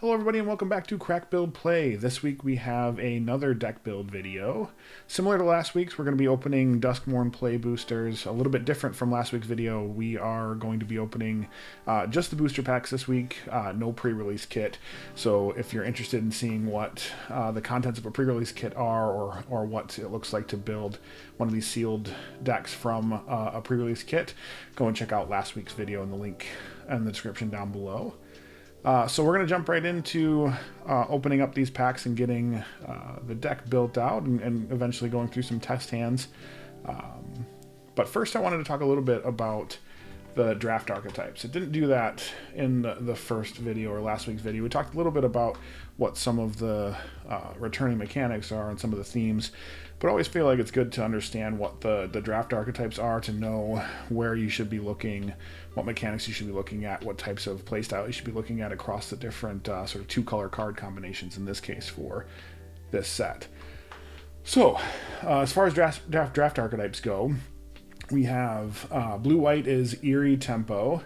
Hello everybody and welcome back to Crack Build Play. This week we have another deck build video. Similar to last week's, we're going to be opening Duskmourn play boosters. A little bit different from last week's video. We are going to be opening just the booster packs this week, no pre-release kit. So if you're interested in seeing what the contents of a pre-release kit are or what it looks like to build one of these sealed decks from a pre-release kit, go and check out last week's video in the link in the description down below. So we're going to jump right into opening up these packs and getting the deck built out and eventually going through some test hands. But first I wanted to talk a little bit about the draft archetypes. It didn't do that in the first video or last week's video. We talked a little bit about what some of the returning mechanics are and some of the themes, but I always feel like it's good to understand what the draft archetypes are, to know where you should be looking, what mechanics you should be looking at, what types of playstyle you should be looking at across the different sort of two-color card combinations in this case for this set. So, as far as draft archetypes go, we have blue-white is Eerie Tempo.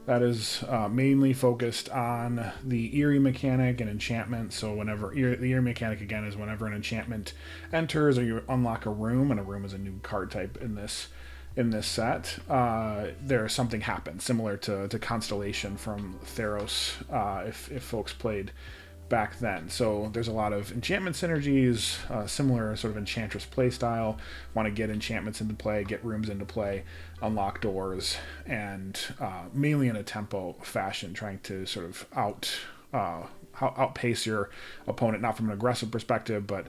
That is mainly focused on the Eerie mechanic and enchantment. So whenever the Eerie mechanic, again, is whenever an enchantment enters or you unlock a room, and a room is a new card type in this set, there's something happens, similar to Constellation from Theros, if folks played back then. So there's a lot of enchantment synergies, similar sort of Enchantress playstyle. Want to get enchantments into play, get rooms into play, unlock doors, and mainly in a tempo fashion, trying to sort of outpace your opponent, not from an aggressive perspective, but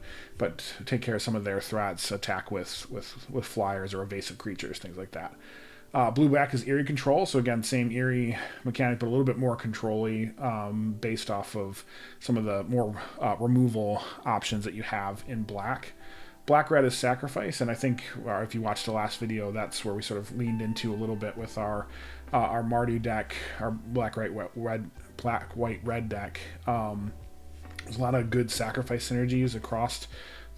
take care of some of their threats, attack with flyers or evasive creatures, things like that. Blue-black is Eerie Control, so again, same Eerie mechanic, but a little bit more control-y, based off of some of the more removal options that you have in black. Black-red is Sacrifice, and I think if you watched the last video, that's where we sort of leaned into a little bit with our Mardu deck, our black-white-red deck. There's a lot of good Sacrifice synergies across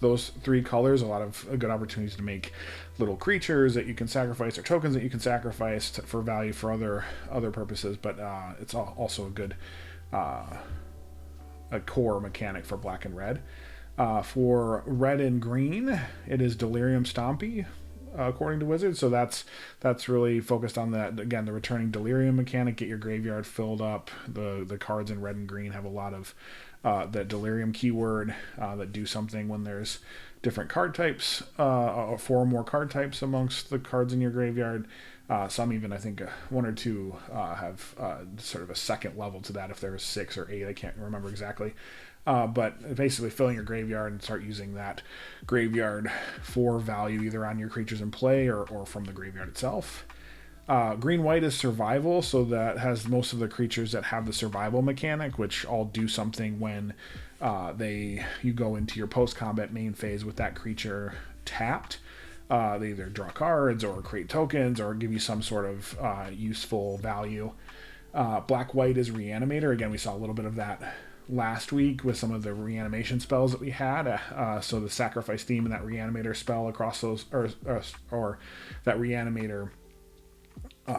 those three colors, a lot of good opportunities to make little creatures that you can sacrifice or tokens that you can sacrifice for value for other purposes, but it's also a good a core mechanic for black and red. For red and green, it is Delirium Stompy, according to Wizards. So that's really focused on that, again, the returning Delirium mechanic. Get your graveyard filled up. The cards in red and green have a lot of that Delirium keyword that do something when there's different card types, 4 or more card types amongst the cards in your graveyard. Some even, I think, 1 or 2 have sort of a second level to that if there's 6 or 8. I can't remember exactly. But basically filling your graveyard and start using that graveyard for value either on your creatures in play or from the graveyard itself. Green-white is Survival, so that has most of the creatures that have the survival mechanic, which all do something when you go into your post-combat main phase with that creature tapped. They either draw cards or create tokens or give you some sort of useful value. Black-white is Reanimator. Again, we saw a little bit of that last week with some of the reanimation spells that we had. So the Sacrifice theme and that Reanimator spell across those, or that Reanimator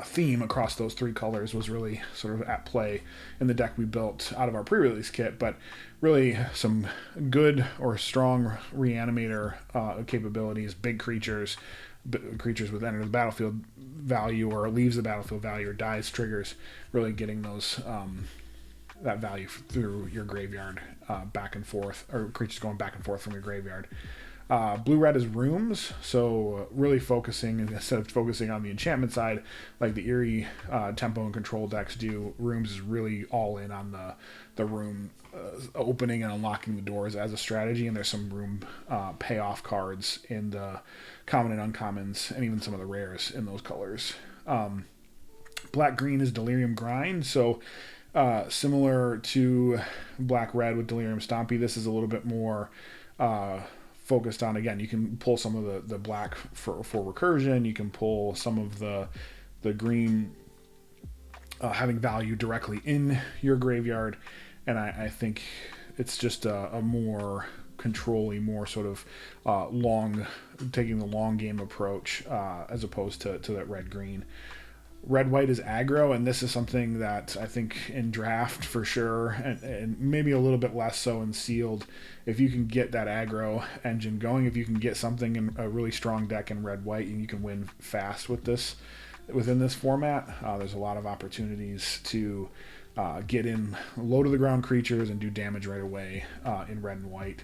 theme across those 3 colors was really sort of at play in the deck we built out of our pre-release kit, but really some good or strong Reanimator capabilities, big creatures with enter the battlefield value or leaves the battlefield value or dies triggers, really getting those that value through your graveyard back and forth, or creatures going back and forth from your graveyard. Blue-red is Rooms, so really focusing, instead of focusing on the enchantment side like the Eerie tempo and control decks do, Rooms is really all in on the room opening and unlocking the doors as a strategy, and there's some room payoff cards in the common and uncommons and even some of the rares in those colors. Black-green is Delirium Grind, so similar to black-red with Delirium Stompy, this is a little bit more focused on, again, you can pull some of the black for recursion, you can pull some of the green having value directly in your graveyard, and I think it's just a more control-y, more sort of taking the long game approach as opposed to that red-green. Red white is aggro, and this is something that I think in draft for sure, and maybe a little bit less so in sealed. If you can get that aggro engine going, if you can get something in a really strong deck in red white, and you can win fast with this within this format, there's a lot of opportunities to get in low to the ground creatures and do damage right away in red and white.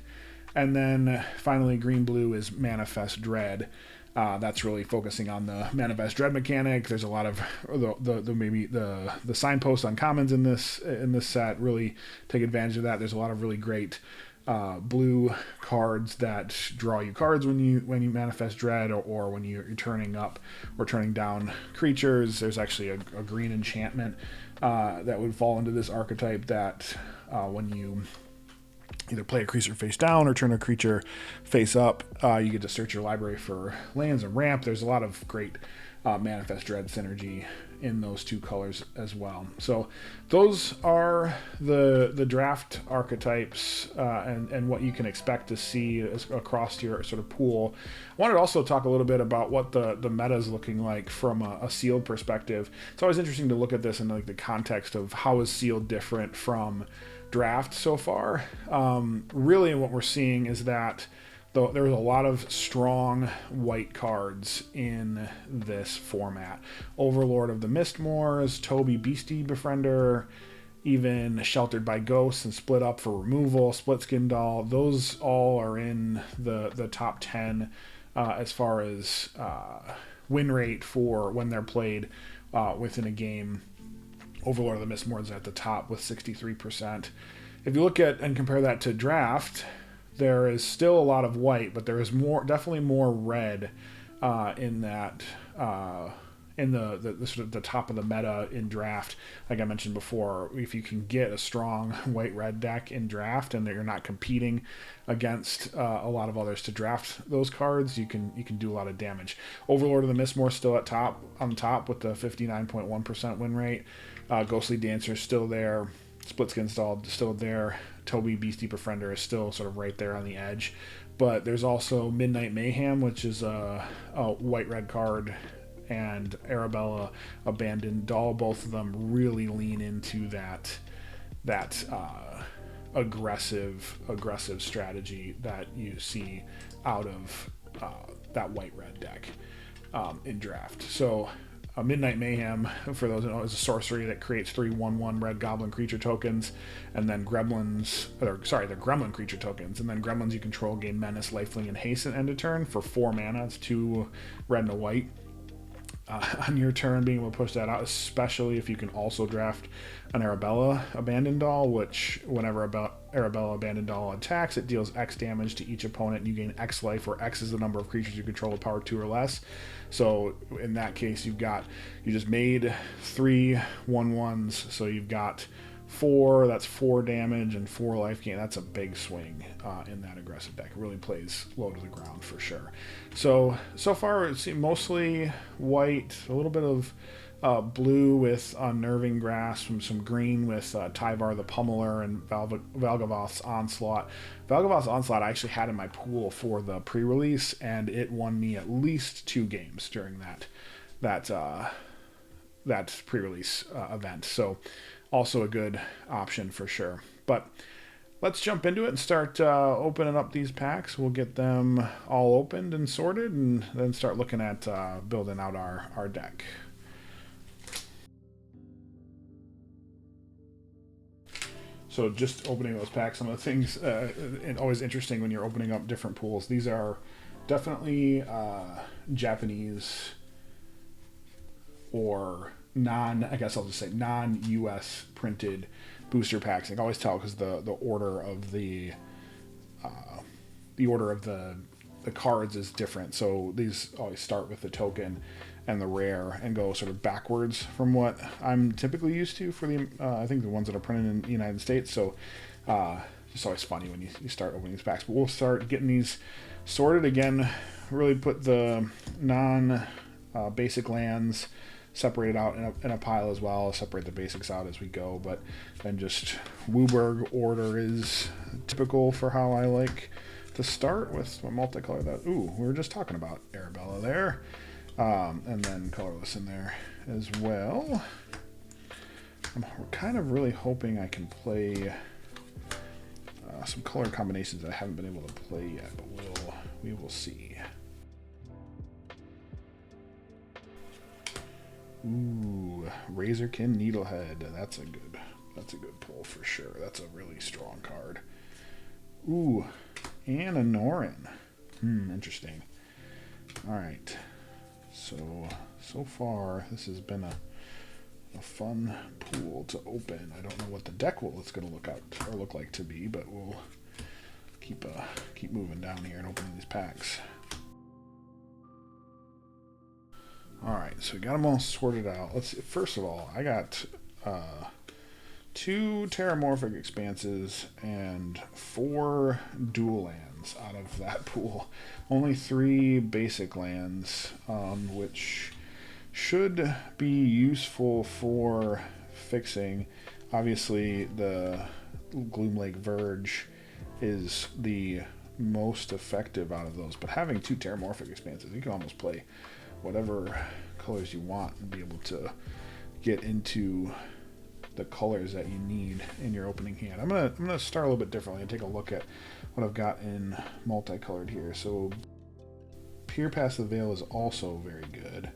And then finally, green blue is Manifest Dread. That's really focusing on the Manifest Dread mechanic. There's a lot of the signposts on commons in this set really take advantage of that. There's a lot of really great blue cards that draw you cards when you Manifest Dread, or when you're turning up or turning down creatures. There's actually a green enchantment that would fall into this archetype that when you either play a creature face down or turn a creature face up, you get to search your library for lands and ramp. There's a lot of great Manifest Dread synergy in those two colors as well. So those are the draft archetypes and what you can expect to see across your sort of pool. I wanted to also talk a little bit about what the meta is looking like from a sealed perspective. It's always interesting to look at this in like the context of how is sealed different from draft so far. Really what we're seeing is that there's a lot of strong white cards in this format. Overlord of the Mistmoors, Toby Beastie Befriender, even Sheltered by Ghosts and Split Up for removal, Split Skin Doll. Those all are in the top 10 as far as win rate for when they're played within a game. Overlord of the Mistmoors is at the top with 63%. If you look at and compare that to draft, there is still a lot of white, but there is definitely more red in that in the sort of the top of the meta in draft. Like I mentioned before, if you can get a strong white-red deck in draft and that you're not competing against a lot of others to draft those cards, you can do a lot of damage. Overlord of the Mistmoor still on top with the 59.1% win rate. Ghostly Dancer still there. Split Skin Doll still there. Toby Beastie Befriender is still sort of right there on the edge. But there's also Midnight Mayhem, which is a white-red card, and Arabella Abandoned Doll. Both of them really lean into that aggressive strategy that you see out of that white-red deck in draft. So Midnight Mayhem, for those who know, is a sorcery that creates 3/1/1 red goblin creature tokens, and then they're gremlin creature tokens, and then gremlins you control gain menace, lifelink, and haste at end of turn for 4 mana. It's 2 red and a white. On your turn, being able to push that out, especially if you can also draft an Arabella Abandoned Doll, which whenever Arabella Abandoned Doll attacks, it deals X damage to each opponent, and you gain X life, where X is the number of creatures you control with power 2 or less. So in that case, you just made 3/1/1s, so you've got 4, that's 4 damage and 4 life gain. That's a big swing in that aggressive deck. It really plays low to the ground for sure. So far it's mostly white, a little bit of blue with Unnerving Grasp, some green with Tyvar the Pummeler and Valgavoth's Onslaught. Valgavoth's Onslaught I actually had in my pool for the pre-release, and it won me at least 2 games during that pre-release event. So also a good option for sure. But let's jump into it and start opening up these packs. We'll get them all opened and sorted, and then start looking at building out our deck. So just opening those packs, some of the things, and always interesting when you're opening up different pools. These are definitely Japanese or non-US printed booster packs. I can always tell because the order of the cards is different. So these always start with the token and the rare and go sort of backwards from what I'm typically used to for the I think the ones that are printed in the United States. So it's always funny when you start opening these packs. But we'll start getting these sorted again. Really put the basic lands separated out in a pile as well. I'll separate the basics out as we go, but then just Wooburg order is typical for how I like to start with my multicolor. We were just talking about Arabella there, and then colorless in there, as well. I'm kind of really hoping I can play some color combinations that I haven't been able to play yet, but we will see. Ooh, Razorkin Needlehead. That's a good pull for sure. That's a really strong card. Ooh, and a Norin. Interesting. All right. So far this has been a fun pool to open. I don't know what the deck it's going to look like to be, but we'll keep moving down here and opening these packs. All right, so we got them all sorted out. Let's see. First of all, I got 2 Terramorphic Expanses and 4 dual lands out of that pool. Only 3 basic lands, which should be useful for fixing. Obviously, the Gloomlake Verge is the most effective out of those, but having 2 Terramorphic Expanses, you can almost play whatever colors you want and be able to get into the colors that you need in your opening hand. I'm gonna start a little bit differently and take a look at what I've got in multicolored here. So Peer Past the Veil is also very good,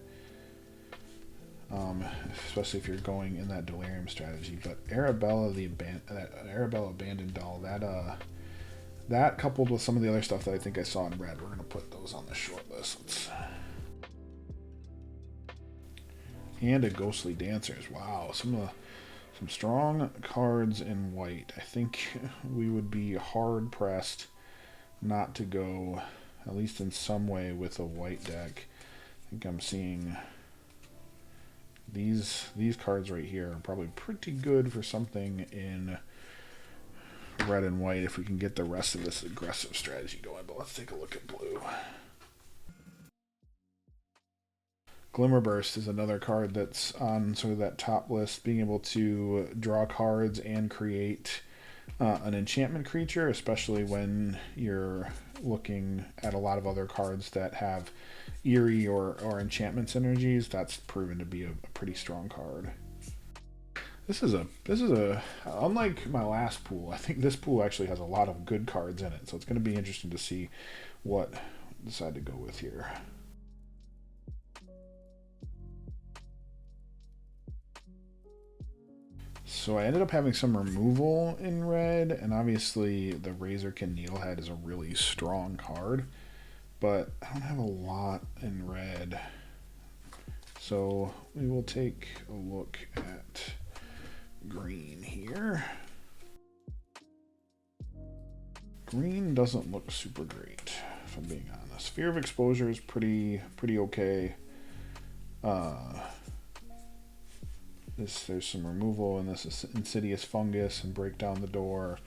especially if you're going in that Delirium strategy. But Arabella Abandoned Doll, that coupled with some of the other stuff that I think I saw in red, we're gonna put those on the short list. And a Ghostly Dancers. Wow, some strong cards in white. I think we would be hard pressed not to go, at least in some way, with a white deck. I think I'm seeing these cards right here are probably pretty good for something in red and white if we can get the rest of this aggressive strategy going. But let's take a look at blue. Glimmerburst is another card that's on sort of that top list, being able to draw cards and create an enchantment creature, especially when you're looking at a lot of other cards that have eerie or enchantment synergies. That's proven to be a pretty strong card. This is a unlike my last pool. I think this pool actually has a lot of good cards in it, so it's going to be interesting to see what I decide to go with here. So I ended up having some removal in red, and obviously the Razorkin Needlehead is a really strong card, but I don't have a lot in red. So we will take a look at green here. Green doesn't look super great, if I'm being honest. Fear of Exposure is pretty okay. There's some removal in this Insidious Fungus and Break Down the Door.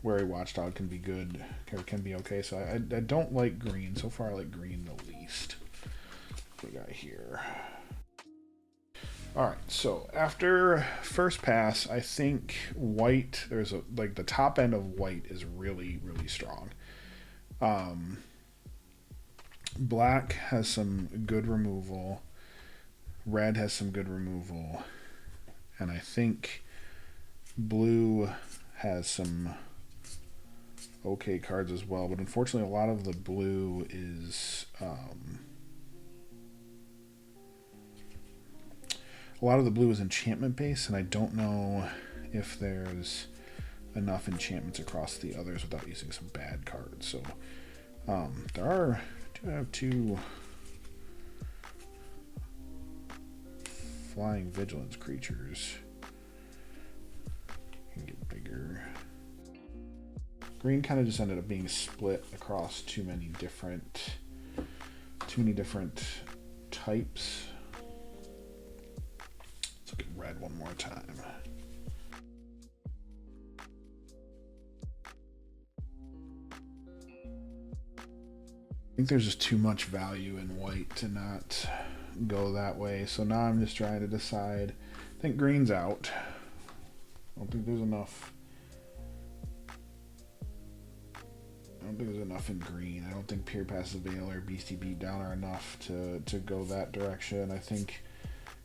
Wary Watchdog can be good, or can be okay. So I don't like green. So far I like green the least. What we got here? Alright, so after first pass, I think white, like the top end of white is really strong. Black has some good removal. Red has some good removal, and I think blue has some okay cards as well, but unfortunately a lot of the blue is enchantment based, and I don't know if there's enough enchantments across the others without using some bad cards. So I do have 2 Flying Vigilance creatures. Can get bigger. Green kind of just ended up being split across too many different types. Let's look at red one more time. I think there's just too much value in white to not go that way, so now I'm just trying to decide. I think green's out. I don't think there's enough don't think there's enough in green. I don't think Pure Passive Veil or Beastie Beatdown are enough to go that direction. I think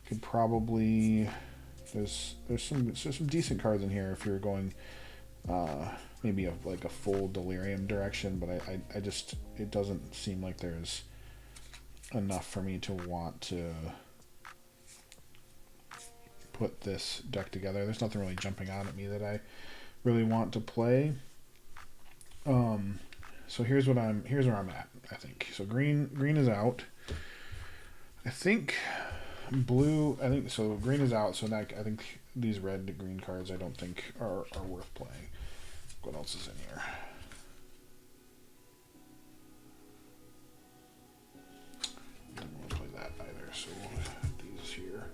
could probably there's some decent cards in here if you're going maybe like a full Delirium direction, but I just, it doesn't seem like there's enough for me to want to put this deck together. There's nothing really jumping out at me that I really want to play. So here's where I'm at, I think. So green is out. I think blue, so green is out, so I think these red to green cards I don't think are worth playing. What else is in here? I don't want to play that either, so we'll have these here.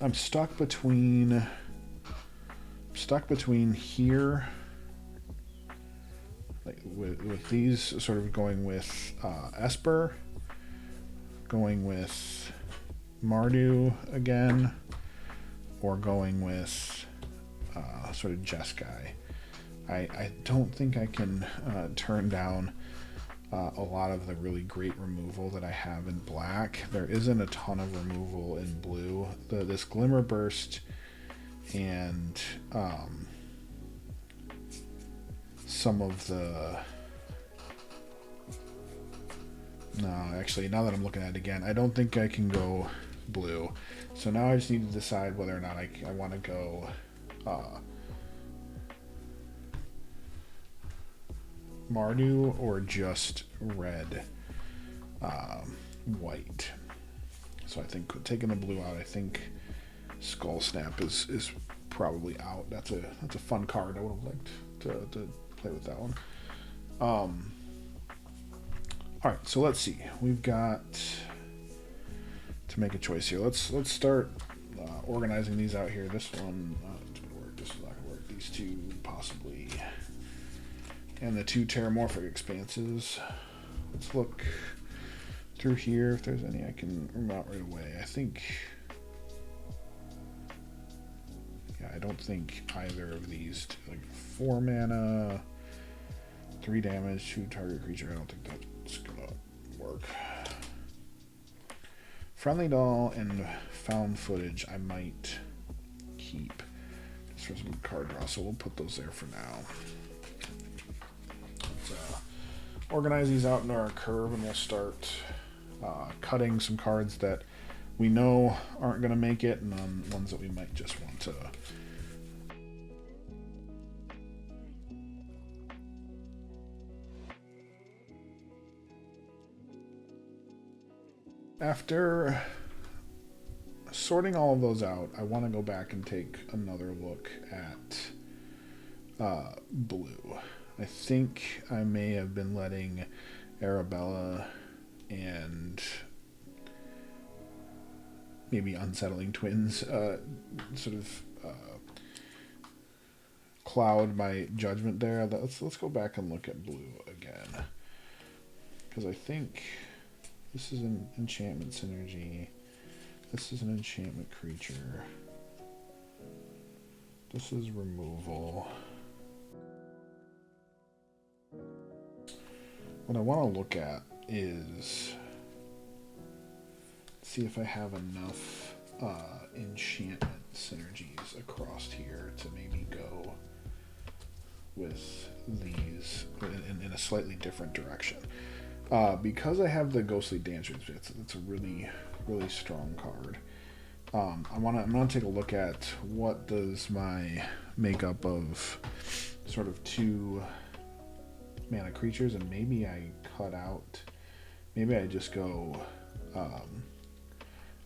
I'm stuck between here, like with these, sort of going with Esper, going with Mardu again, or going with sort of Jeskai. I don't think I can turn down a lot of the really great removal that I have in black. There isn't a ton of removal in blue. This Glimmer Burst and some of the... No, actually, now that I'm looking at it again, I don't think I can go blue. So now I just need to decide whether or not I want to go Mardu or just red, white. So I think taking the blue out, I think Skull Snap is probably out. That's a fun card. I would have liked to play with that one. All right, so let's see. We've got to make a choice here. Let's start organizing these out here. This one, it's gonna work. This is not gonna work. These two possibly, and the two Terramorphic Expanses. Let's look through here if there's any I can remount right away. I think, yeah, I don't think either of these, like 4 mana, 3 damage, 2 target creature. I don't think that's gonna work. Friendly Doll and Found Footage I might keep just for some card draw, so we'll put those there for now. Let's organize these out in our curve, and we'll start cutting some cards that we know aren't going to make it, and then ones that we might just want to After sorting all of those out, I want to go back and take another look at blue. I think I may have been letting Arabella and maybe Unsettling Twins sort of cloud my judgment there. Let's go back and look at blue again, because I think this is an enchantment synergy. This is an enchantment creature. This is removal. What I want to look at is see if I have enough enchantment synergies across here to maybe go with these in a slightly different direction. Because I have the Ghostly Dancer, it's a really, really strong card. I'm gonna take a look at what does my makeup of sort of 2 mana creatures, and maybe I cut out, maybe I just go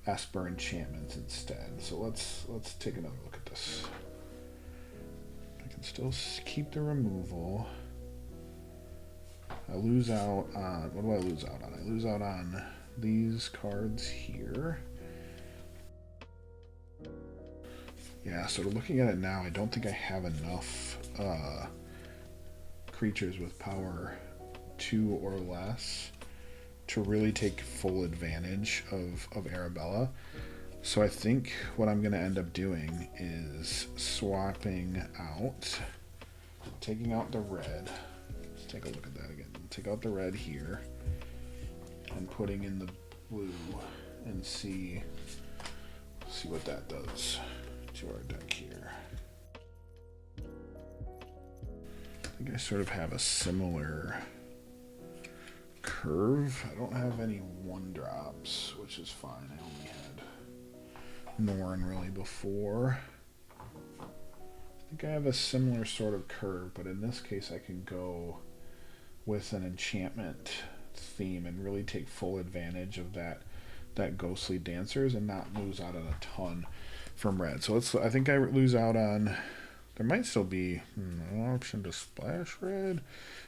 Esper enchantments instead. So let's take another look at this. I can still keep the removal. I lose out on, what do I lose out on? I lose out on these cards here. Yeah, so looking at it now, I don't think I have enough creatures with power 2 or less to really take full advantage of Arabella. So I think what I'm going to end up doing is swapping out taking out the red. Let's take a look at that again. Take out the red here and putting in the blue and see what that does to our deck here. I think I sort of have a similar curve. I don't have any 1-drops, which is fine. I only had Norn really before. I think I have a similar sort of curve, but in this case I can go with an enchantment theme and really take full advantage of that ghostly dancers and not lose out on a ton from red. So I think I lose out on, there might still be an option to splash red.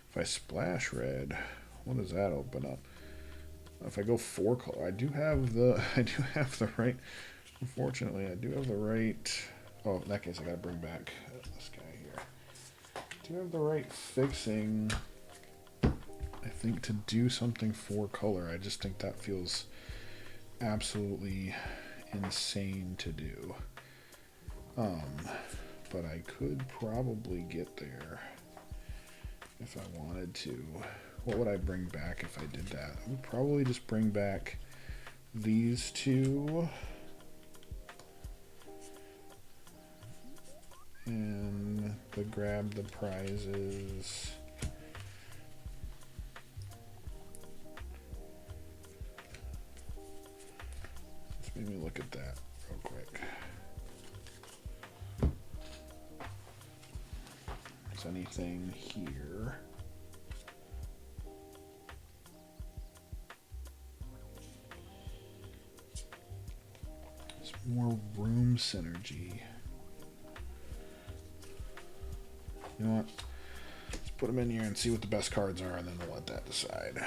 If I splash red, what does that open up? If I go 4 color, I do have the right, unfortunately I do have the right, oh, in that case I gotta bring back this guy here. I do have the right fixing, I think, to do something 4 color. I just think that feels absolutely insane to do. But I could probably get there if I wanted to. What would I bring back if I did that? I would probably just bring back these 2 and grab the prizes. Let's maybe look at that real quick. Is anything here? There's more room synergy. You know what? Let's put them in here and see what the best cards are, and then we'll let that decide.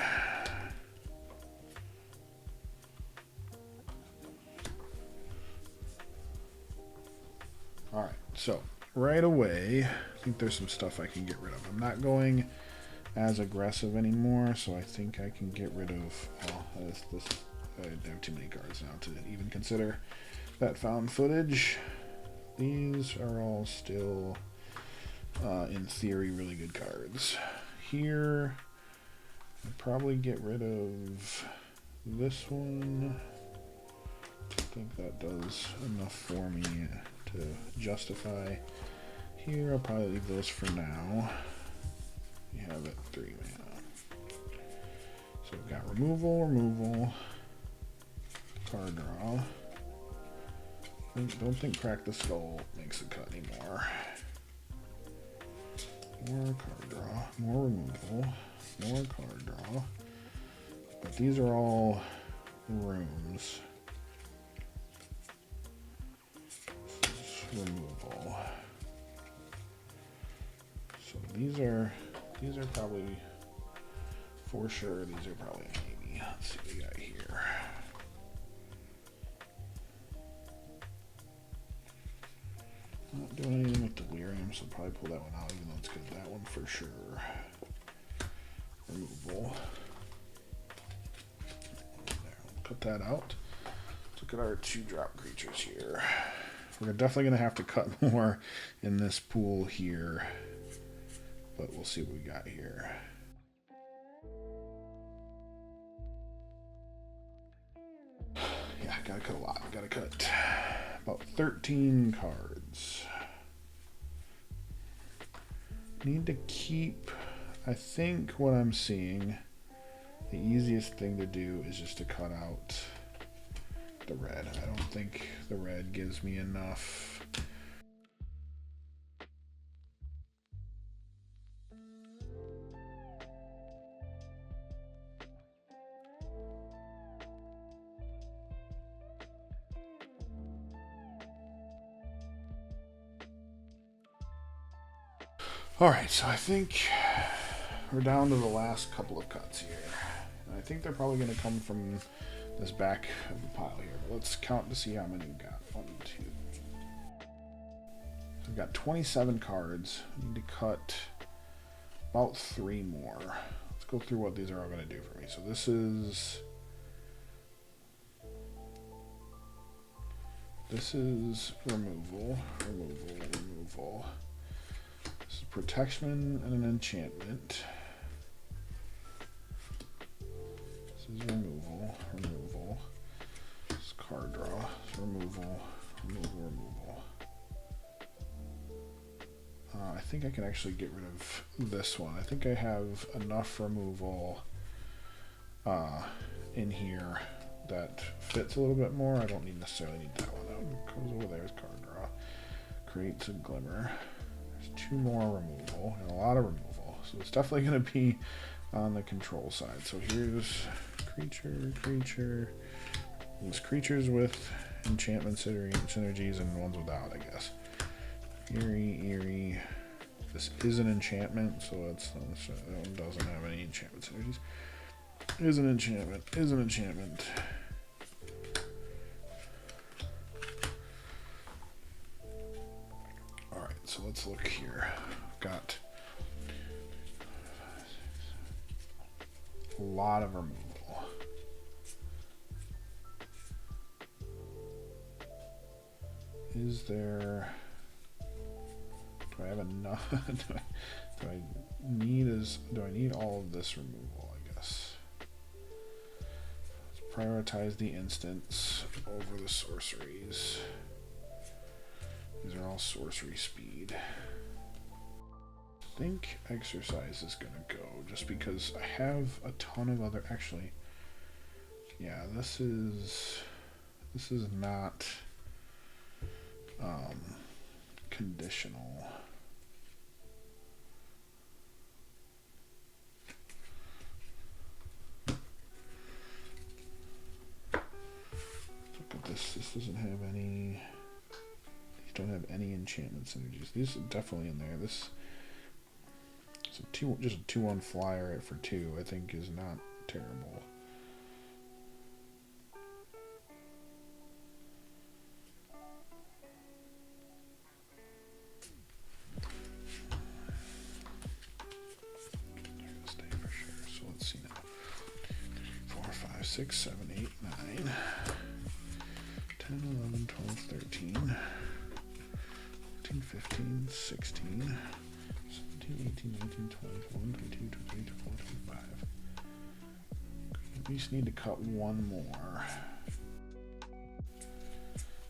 Alright, so right away, I think there's some stuff I can get rid of. I'm not going as aggressive anymore, so I think I can get rid of, well, I have too many cards now to even consider that found footage. These are all still, in theory, really good cards. Here, I'd probably get rid of this one. I think that does enough for me to justify. Here, I'll probably leave those for now. We have it 3 mana. So we've got removal, card draw. Don't think Crack the Skull makes a cut anymore. More card draw, more removal, more card draw. But these are all rooms. Removal. So these are probably for sure. These are probably a maybe. Let's see what we got here. Not doing anything with Delirium, so I'll probably pull that one out, even though it's good. That one for sure. Removal. There, we'll cut that out. Let's look at our 2-drop creatures here. We're definitely going to have to cut more in this pool here, but we'll see what we got here. Yeah, gotta cut a lot. Gotta cut about 13 cards. Need to keep, I think what I'm seeing, the easiest thing to do is just to cut out the red. I don't think the red gives me enough. Alright, so I think we're down to the last couple of cuts here. And I think they're probably going to come from this back of the pile here. But let's count to see how many we've got. 1, 2. So we've got 27 cards. I need to cut about 3 more. Let's go through what these are all going to do for me. So this is removal. This is protection and an enchantment. This is removal. This is card draw. This is removal. I think I can actually get rid of this one. I think I have enough removal in here that fits a little bit more. I don't necessarily need that one. That goes over there as card draw. Creates a glimmer. There's 2 more removal and a lot of removal. So it's definitely going to be on the control side. So here's creature. There's creatures with enchantment synergies and ones without, I guess. Eerie. This is an enchantment, so that one doesn't have any enchantment synergies. Is an enchantment. Alright, so let's look here. I've got a lot of removal. Is there... Do I have enough? do I need all of this removal, I guess? Let's prioritize the instants over the sorceries. These are all sorcery speed. I think exercise is gonna go just because I have a ton of other, actually, yeah, this is not conditional. Look at this. This doesn't have any. These don't have any enchantment synergies. These are definitely in there. This is just a 2/1 flyer for 2. I think is not terrible. So let's see now. 4, 5, 6, 7, 8, 9, 10, 11, 12, 13, 14, 15, 16, 17, 18, 19, 20, 21, 22, 23, 24, 25. We just need to cut one more.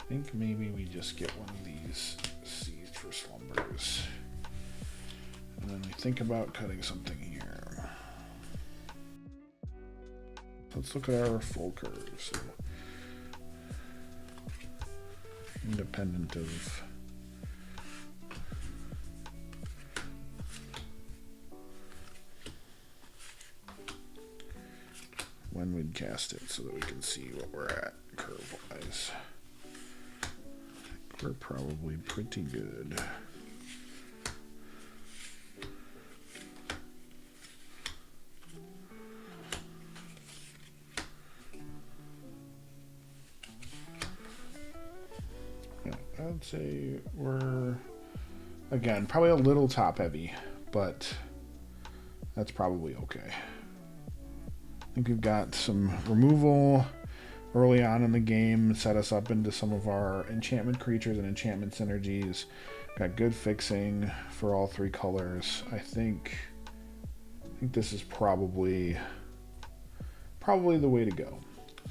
I think maybe we just get one of these Seized for Slumbers. And then we think about cutting something here. Let's look at our full curves. Independent of when we'd cast it so that we can see what we're at curve-wise. We're probably pretty good. I'd say we're, again, probably a little top heavy, but that's probably okay. I think we've got some removal early on in the game, set us up into some of our enchantment creatures and enchantment synergies. Got good fixing for all 3 colors. I think this is probably the way to go.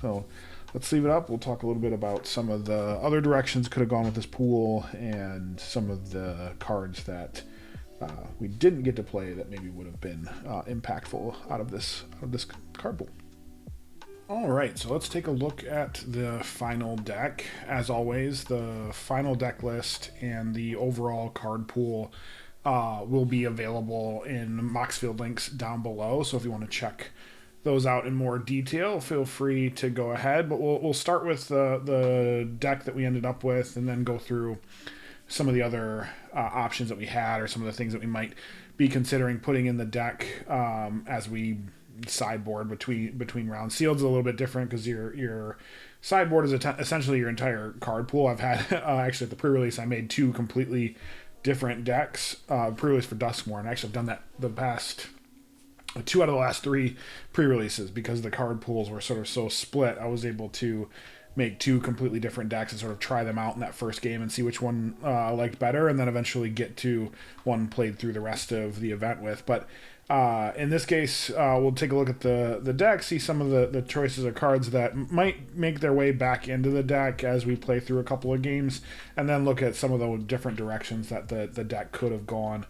So let's leave it up. We'll talk a little bit about some of the other directions could have gone with this pool and some of the cards that we didn't get to play that maybe would have been impactful out of this card pool. All right, so let's take a look at the final deck. As always, the final deck list and the overall card pool will be available in Moxfield links down below. So if you want to check those out in more detail, feel free to go ahead. But we'll start with the deck that we ended up with, and then go through some of the other options that we had, or some of the things that we might be considering putting in the deck as we sideboard between rounds. Sealed's a little bit different because your sideboard is essentially your entire card pool. I've had actually at the pre-release I made 2 completely different decks. Pre-release for Duskmourn. Actually, I've done that the past 2 out of the last 3 pre-releases because the card pools were sort of so split. I was able to make two completely different decks and sort of try them out in that first game and see which one I liked better, and then eventually get to one played through the rest of the event with. But in this case, we'll take a look at the deck, see some of the choices of cards that might make their way back into the deck as we play through a couple of games, and then look at some of the different directions that the deck could have gone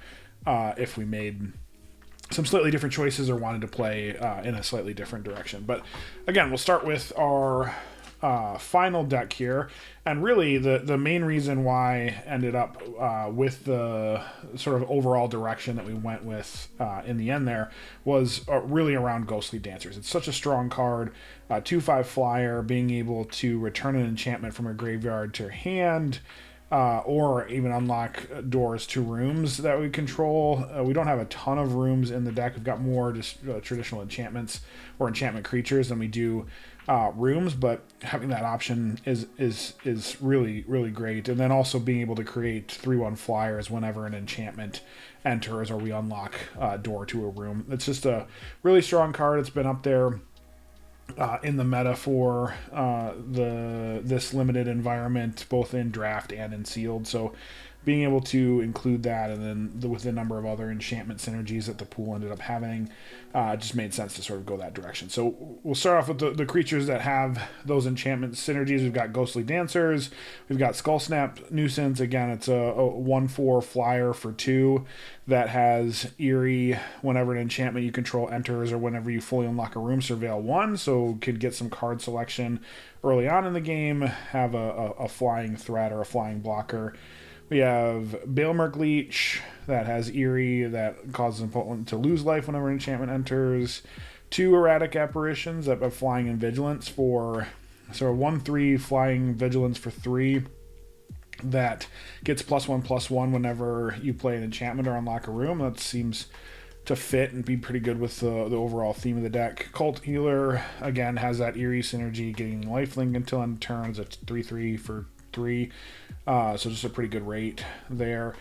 if we made some slightly different choices or wanted to play in a slightly different direction. But again, we'll start with our final deck here, and really the main reason why I ended up with the sort of overall direction that we went with in the end there was really around Ghostly Dancers. It's such a strong card, 2/5 flyer, being able to return an enchantment from a graveyard to your hand, or even unlock doors to rooms that we control. We don't have a ton of rooms in the deck. We've got more just traditional enchantments or enchantment creatures than we do rooms, but having that option is really, really great. And then also being able to create 3/1 flyers whenever an enchantment enters or we unlock a door to a room. It's just a really strong card. It's been up there in the meta for this limited environment, both in draft and in sealed. So being able to include that, and then with the number of other enchantment synergies that the pool ended up having, just made sense to sort of go that direction. So we'll start off with the creatures that have those enchantment synergies. We've got Ghostly Dancers, we've got Skull Snap Nuisance. Again, it's a 1/4 flyer for 2 that has Eerie whenever an enchantment you control enters or whenever you fully unlock a room, surveil 1, so could get some card selection early on in the game, have a flying threat or a flying blocker. We have Balemerk Leech that has Eerie that causes an opponent to lose life whenever an enchantment enters. 2 Erratic Apparitions that have Flying and Vigilance for sort of 1/3 Flying Vigilance for 3 that gets +1/+1 whenever you play an enchantment or unlock a room. That seems to fit and be pretty good with the overall theme of the deck. Cult Healer, again, has that Eerie synergy, getting lifelink until end turns. It's 3/3 for 3, so just a pretty good rate there.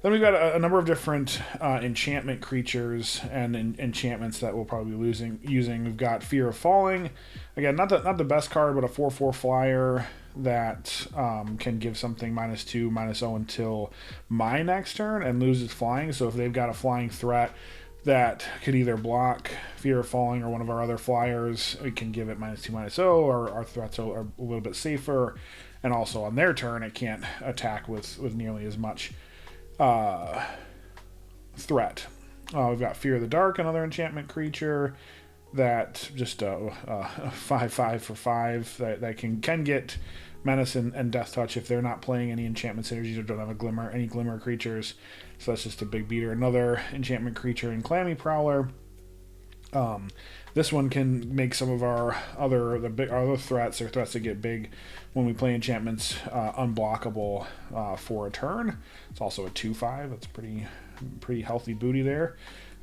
Then we've got a number of different enchantment creatures and enchantments that we'll probably be using. We've got Fear of Falling, again, not the best card, but a 4/4 flyer that can give something -2, -0 until my next turn and loses flying. So if they've got a flying threat that could either block Fear of Falling or one of our other flyers, we can give it -2, -0, or our threats are a little bit safer. And also on their turn, it can't attack with nearly as much threat. We've got Fear of the Dark, another enchantment creature that just 5/5 for 5 that can get Menace and Death Touch if they're not playing any enchantment synergies or don't have any glimmer creatures. So that's just a big beater. Another enchantment creature in Clammy Prowler. This one can make some of our other threats, or threats that get big when we play enchantments, unblockable for a turn. It's also a 2/5. That's pretty healthy booty there.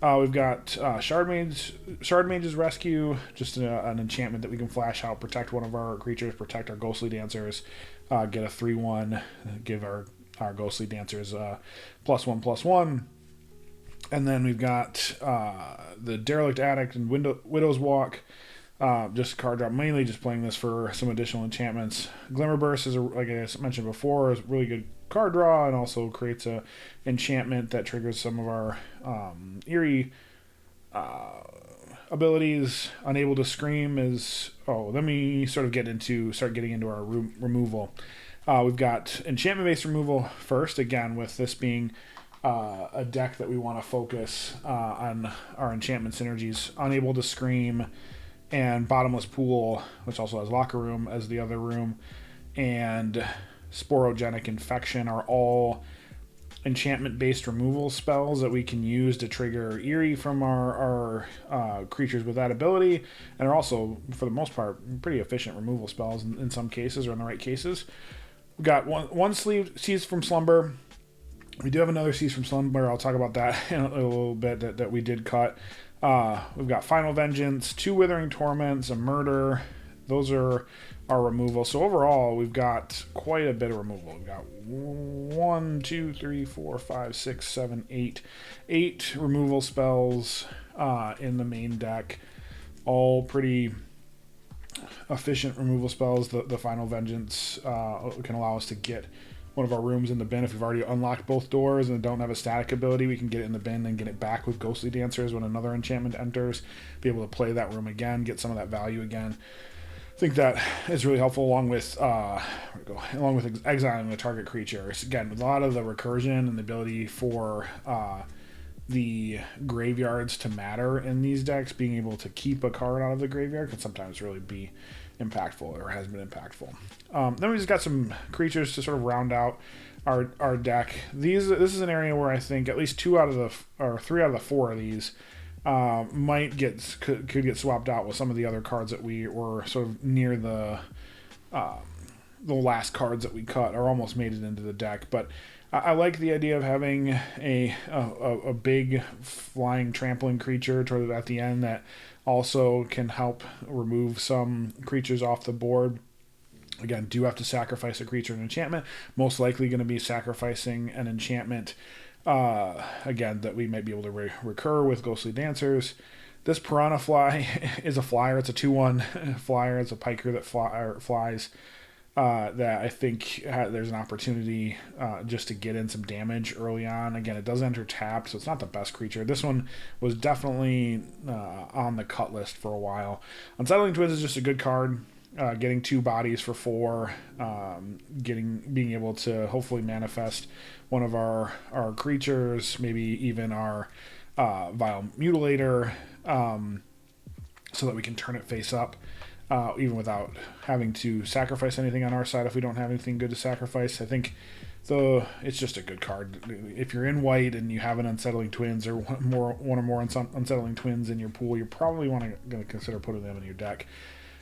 We've got Shard Mage's Rescue, just an enchantment that we can flash out, protect one of our creatures, protect our Ghostly Dancers, get a 3/1, give our Ghostly Dancers +1/+1. And then we've got the Derelict Addict and Widow's Walk. Just card drop, mainly just playing this for some additional enchantments. Glimmer Burst is, like I mentioned before, is a really good card draw, and also creates a enchantment that triggers some of our Eerie abilities. Unable to Scream is... let me start getting into our removal. We've got enchantment-based removal first, again, with this being a deck that we want to focus on our enchantment synergies. Unable to Scream and Bottomless Pool, which also has Locker Room as the other room, and Sporogenic Infection are all enchantment-based removal spells that we can use to trigger Eerie from our creatures with that ability, and are also, for the most part, pretty efficient removal spells in some cases, or in the right cases. We've got one sleeve Seize from Slumber. We do have another Seize from Slumber. I'll talk about that in a little bit that we did cut. We've got Final Vengeance, 2 Withering Torments, a Murder. Those are our removal. So overall, we've got quite a bit of removal. We've got 1, 2, 3, 4, 5, 6, 7, 8 removal spells in the main deck. All pretty efficient removal spells. The Final Vengeance can allow us to get one of our rooms in the bin. If we've already unlocked both doors and don't have a static ability, we can get it in the bin and get it back with Ghostly Dancers when another enchantment enters. Be able to play that room again, get some of that value again. I think that is really helpful, along with exiling the target creature. Again, with a lot of the recursion and the ability for the graveyards to matter in these decks, being able to keep a card out of the graveyard can sometimes really be impactful, or has been impactful. Then we just got some creatures to sort of round out our deck. This is an area where I think at least 3 out of the 4 of these could get swapped out with some of the other cards that we were sort of near the last cards that we cut, or almost made it into the deck. But I like the idea of having a big flying trampling creature at the end that also can help remove some creatures off the board. Again, do have to sacrifice a creature and enchantment. Most likely going to be sacrificing an enchantment, again, that we might be able to recur with Ghostly Dancers. This Piranha Fly is a flyer. It's a 2/1 flyer. It's a piker that flies. That I think there's an opportunity just to get in some damage early on. Again, it does enter tapped, so it's not the best creature. This one was definitely on the cut list for a while. Unsettling Twins is just a good card. Getting 2 bodies for 4, being able to hopefully manifest one of our creatures, maybe even our Vile Mutilator, so that we can turn it face up. Even without having to sacrifice anything on our side if we don't have anything good to sacrifice. I think it's just a good card. If you're in white and you have an Unsettling Twins or one or more Unsettling Twins in your pool, you're probably going to consider putting them in your deck.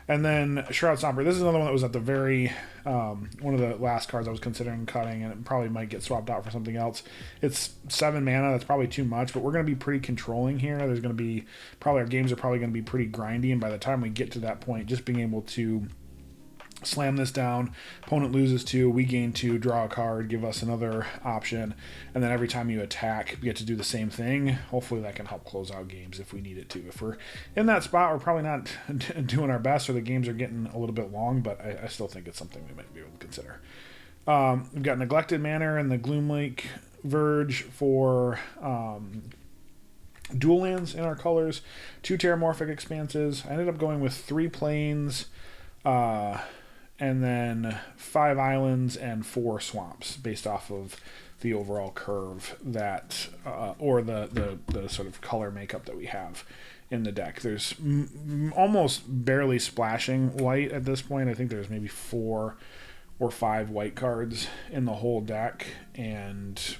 And then Shroud Stomper. This is another one that was at the very one of the last cards I was considering cutting, and it probably might get swapped out for something else. It's 7 mana. That's probably too much, but we're going to be pretty controlling here. There's going to be our games are probably going to be pretty grindy, and by the time we get to that point, just being able to slam this down, opponent loses 2, we gain 2, draw a card, give us another option, and then every time you attack, you get to do the same thing. Hopefully that can help close out games if we need it to. If we're in that spot, we're probably not doing our best, or the games are getting a little bit long, but I still think it's something we might be able to consider. We've got Neglected Manor and the Gloomlake Verge for dual lands in our colors, 2 Terramorphic Expanses. I ended up going with 3 plains, and then 5 islands and 4 swamps based off of the overall curve that, or the sort of color makeup that we have in the deck. There's almost barely splashing white at this point. I think there's maybe 4 or 5 white cards in the whole deck, and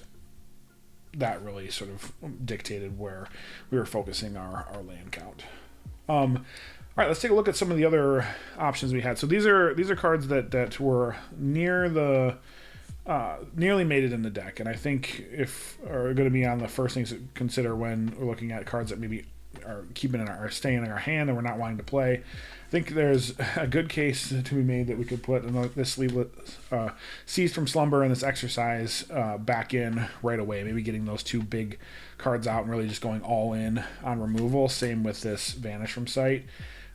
that really sort of dictated where we were focusing our land count. All right, let's take a look at some of the other options we had. So these are cards that were near the nearly made it in the deck, and I think are going to be on the first things to consider when we're looking at cards that maybe are staying in our hand and we're not wanting to play. I think there's a good case to be made that we could put this Seized from Slumber and this Exercise back in right away. Maybe getting those 2 big cards out and really just going all in on removal. Same with this Vanish from Sight.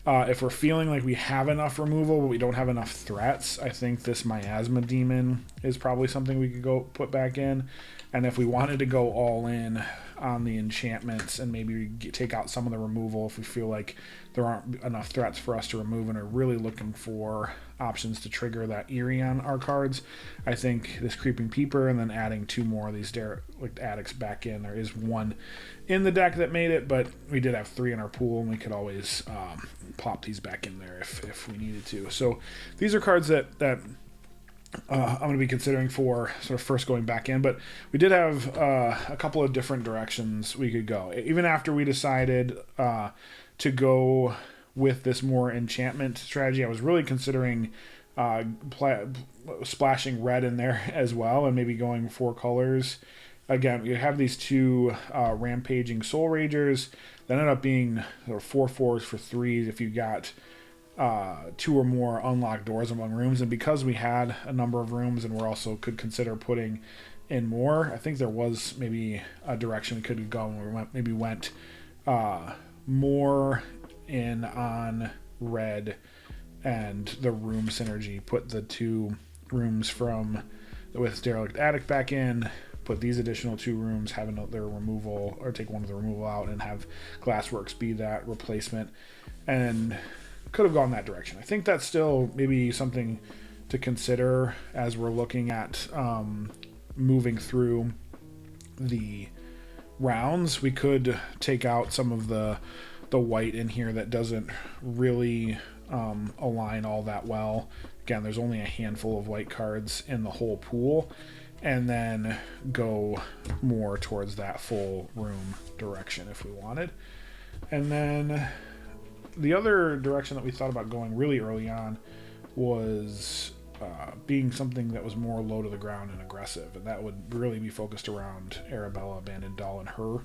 If we're feeling like we have enough removal but we don't have enough threats, I think this Miasma Demon is probably something we could go put back in. And if we wanted to go all in on the enchantments and maybe take out some of the removal, if we feel like there aren't enough threats for us to remove and are really looking for options to trigger that Eerie on our cards, I think this Creeping Peeper and then adding 2 more of these Derelict Addicts back in. There is 1 in the deck that made it, but we did have 3 in our pool, and we could always plop these back in there if we needed to. So these are cards that I'm going to be considering for sort of first going back in, but we did have a couple of different directions we could go. Even after we decided to go with this more enchantment strategy, I was really considering splashing red in there as well, and maybe going 4 colors. Again, you have these 2 rampaging Soul Ragers that ended up being 4 4s for 3s if you got 2 or more unlocked doors among rooms. And because we had a number of rooms and we also could consider putting in more, I think there was maybe a direction we could go, and we went more in on red and the room synergy. Put the 2 rooms from with Derelict Attic back in, put these additional 2 rooms, have their removal, or take one of the removal out and have Glassworks be that replacement, and could have gone that direction. I think that's still maybe something to consider as we're looking at moving through the rounds. We could take out some of the white in here that doesn't really align all that well. Again, there's only a handful of white cards in the whole pool, and then go more towards that full room direction if we wanted. And then the other direction that we thought about going really early on was being something that was more low to the ground and aggressive, and that would really be focused around Arabella, Abandoned Doll, and her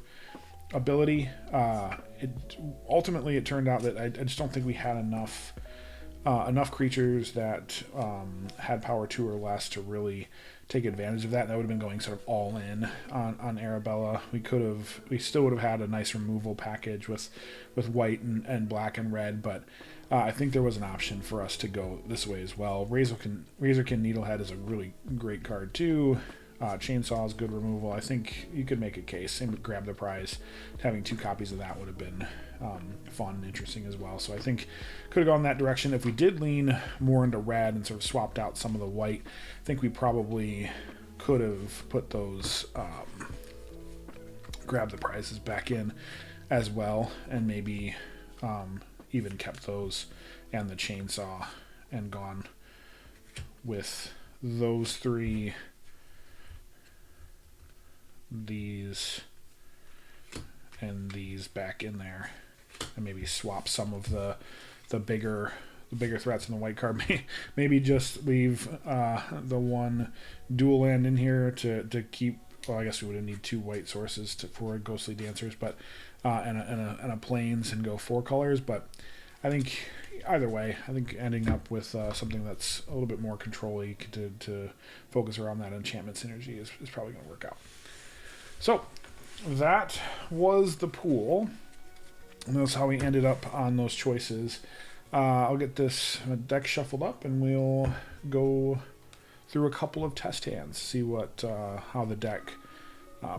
ability. Ultimately, it turned out that I just don't think we had enough creatures that had power 2 or less to really take advantage of that. That would have been going sort of all in on Arabella. We still would have had a nice removal package with white and black and red, but I think there was an option for us to go this way as well. Razorkin Needlehead is a really great card too. Chainsaw is good removal. I think you could make a case. Same with Grab the Prize. Having 2 copies of that would have been fun and interesting as well. So I think could have gone that direction. If we did lean more into red and sort of swapped out some of the white, I think we probably could have put those Grab the Prizes back in as well, and maybe even kept those and the Chainsaw and gone with those 3, these and these back in there, and maybe swap some of the bigger threats in the white card. Maybe just leave the one dual land in here to keep. Well, I guess we would need 2 white sources for Ghostly Dancers, but and a plains, and go 4 colors. But I think either way, I think ending up with something that's a little bit more control-y to focus around that enchantment synergy is probably going to work out. So that was the pool, and that's how we ended up on those choices. I'll get this deck shuffled up, and we'll go through a couple of test hands, see what how the deck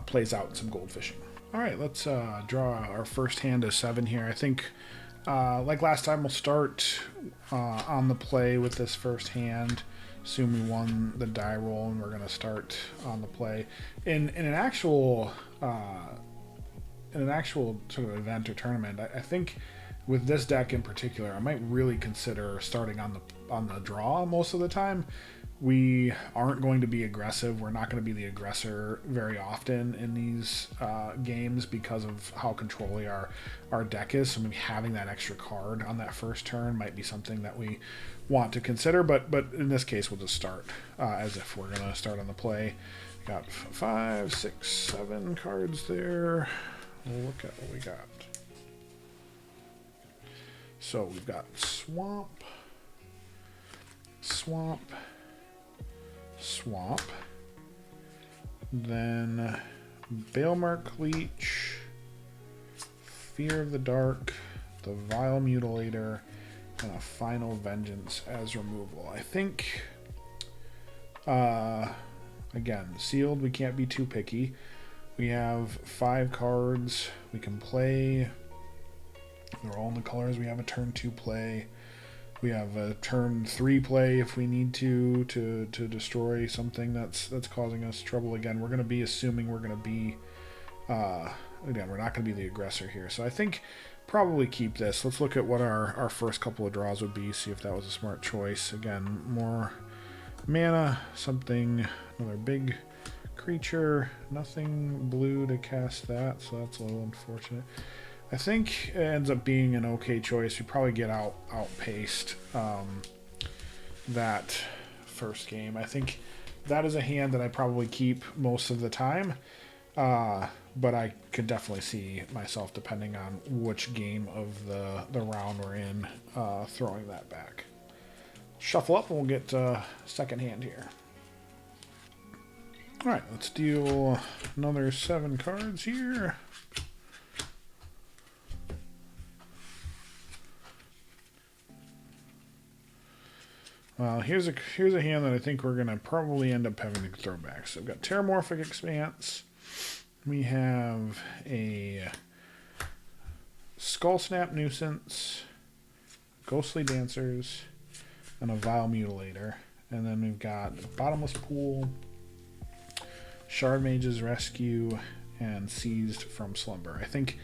plays out in some gold fishing. All right, let's draw our first hand of 7 here. I think, like last time, we'll start on the play with this first hand. Assume we won the die roll, and we're going to start on the play. In an actual sort of event or tournament, I think with this deck in particular, I might really consider starting on the draw most of the time. We aren't going to be aggressive. We're not going to be the aggressor very often in these games because of how controlly our deck is. So maybe having that extra card on that first turn might be something that we want to consider. But in this case, we'll just start as if we're going to start on the play. Got 5, 6, 7 cards there. We'll look at what we got. So we've got Swamp, then Balemark Leech, Fear of the Dark, the Vile Mutilator, and a Final Vengeance as removal. I think, again, sealed, we can't be too picky. We have 5 cards we can play. They're all in the colors. We have a turn 2 play. We have a turn 3 play if we need to destroy something that's causing us trouble. Again, we're going to be assuming we're going to be, again, we're not going to be the aggressor here. So I think probably keep this. Let's look at what our first couple of draws would be, see if that was a smart choice. Again, more mana, something, another big creature, nothing blue to cast that, so that's a little unfortunate. I think it ends up being an okay choice. We probably get outpaced that first game. I think that is a hand that I probably keep most of the time, but I could definitely see myself, depending on which game of the round we're in, throwing that back. Shuffle up and we'll get second hand here. All right, let's deal another 7 cards here. Well, here's a hand that I think we're gonna probably end up having to throw back. So we've got Terramorphic Expanse. We have a Skull Snap Nuisance, Ghostly Dancers, and a Vile Mutilator. And then we've got Bottomless Pool, Shard Mage's Rescue, and Seized from Slumber. I think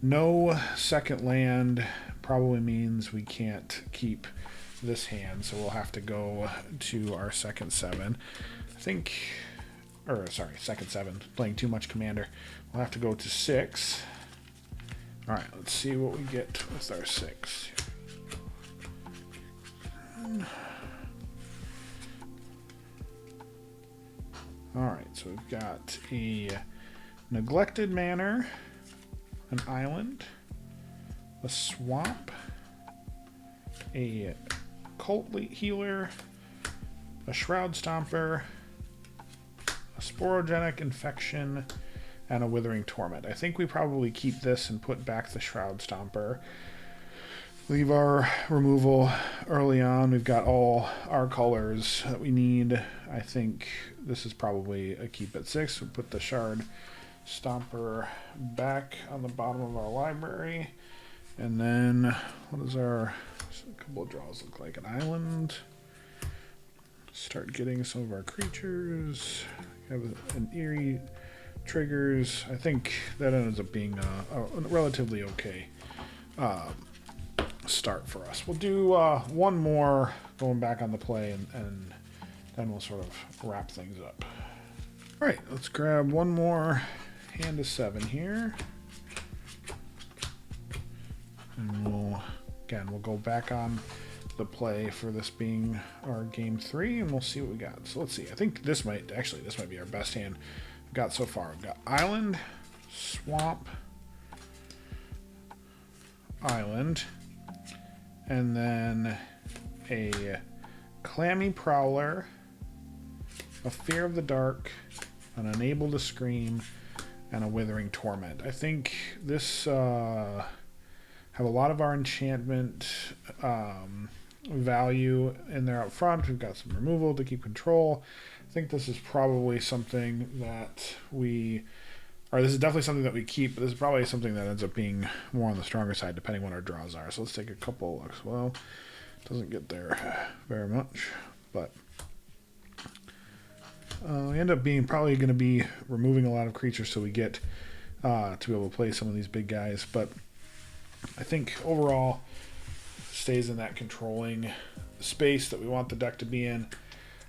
no second land probably means we can't keep this hand, so we'll have to go to our second 7. I think, or sorry, second 7, playing too much Commander. We'll have to go to 6. All right, let's see what we get with our 6. All right, so we've got a Neglected Manor, an Island, a Swamp, a Cult Healer, a Shroud Stomper, a Sporogenic Infection, and a Withering Torment. I think we probably keep this and put back the Shroud Stomper. Leave our removal early on. We've got all our colors that we need. I think this is probably a keep at 6. We'll put the Shard Stomper back on the bottom of our library. And then what does our couple of draws look like? An island. Start getting some of our creatures. Have an eerie triggers. I think that ends up being a relatively okay start for us. We'll do one more going back on the play, and then we'll sort of wrap things up. All right, let's grab one more hand of 7 here. And we'll go back on the play for this being our game 3, and we'll see what we got. So let's see. I think this might be our best hand we've got so far. We've got Island, Swamp, Island, and then a Clammy Prowler, a Fear of the Dark, an Unable to Scream, and a Withering Torment. I think this have a lot of our enchantment value in there up front. We've got some removal to keep control. I think this is probably something that this is definitely something that we keep, but this is probably something that ends up being more on the stronger side depending what our draws are. So let's take a couple looks. Well, doesn't get there very much, but we end up being probably going to be removing a lot of creatures so we get to be able to play some of these big guys. But I think overall stays in that controlling space that we want the deck to be in.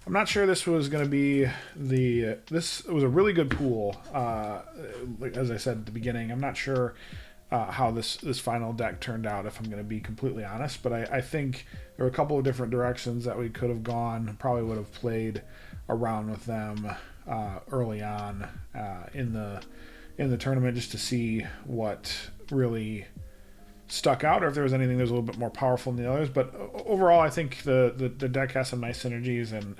I'm not sure this was going to be this was a really good pool. As I said at the beginning, I'm not sure how this final deck turned out, if I'm going to be completely honest, but I think there were a couple of different directions that we could have gone. Probably would have played around with them early on in the tournament just to see what really stuck out, or if there was anything that was a little bit more powerful than the others. But overall, I think the deck has some nice synergies, and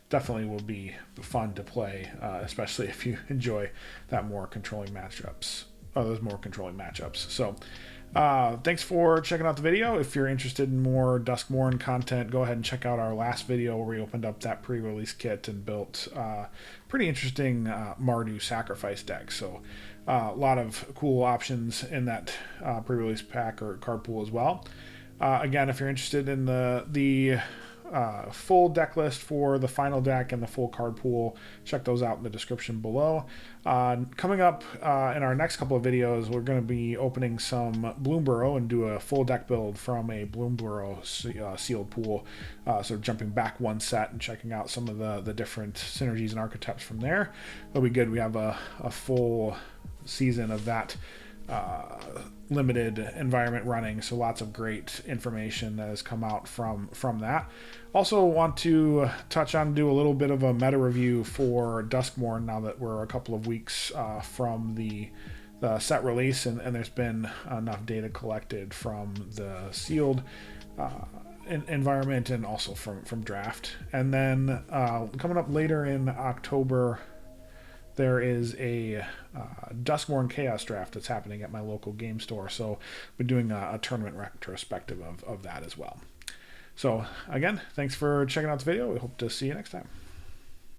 definitely will be fun to play, especially if you enjoy that more controlling matchups. Those more controlling matchups. So thanks for checking out the video. If you're interested in more Duskmourn content, go ahead and check out our last video where we opened up that pre-release kit and built pretty interesting Mardu sacrifice deck. So a lot of cool options in that pre-release pack or card pool as well. Again, if you're interested in the full deck list for the final deck and the full card pool, check those out in the description below. Coming up in our next couple of videos, we're going to be opening some Bloomburrow and do a full deck build from a Bloomburrow sealed pool. So jumping back one set and checking out some of the different synergies and archetypes from there. It'll be good. We have a full season of that limited environment running, so lots of great information that has come out from that. Also want to touch on, do a little bit of a meta review for Duskmourn now that we're a couple of weeks from the set release, and there's been enough data collected from the sealed environment and also from draft. And then coming up later in October, there is a Duskmourn Chaos Draft that's happening at my local game store, so we're doing a tournament retrospective of that as well. So again, thanks for checking out the video. We hope to see you next time.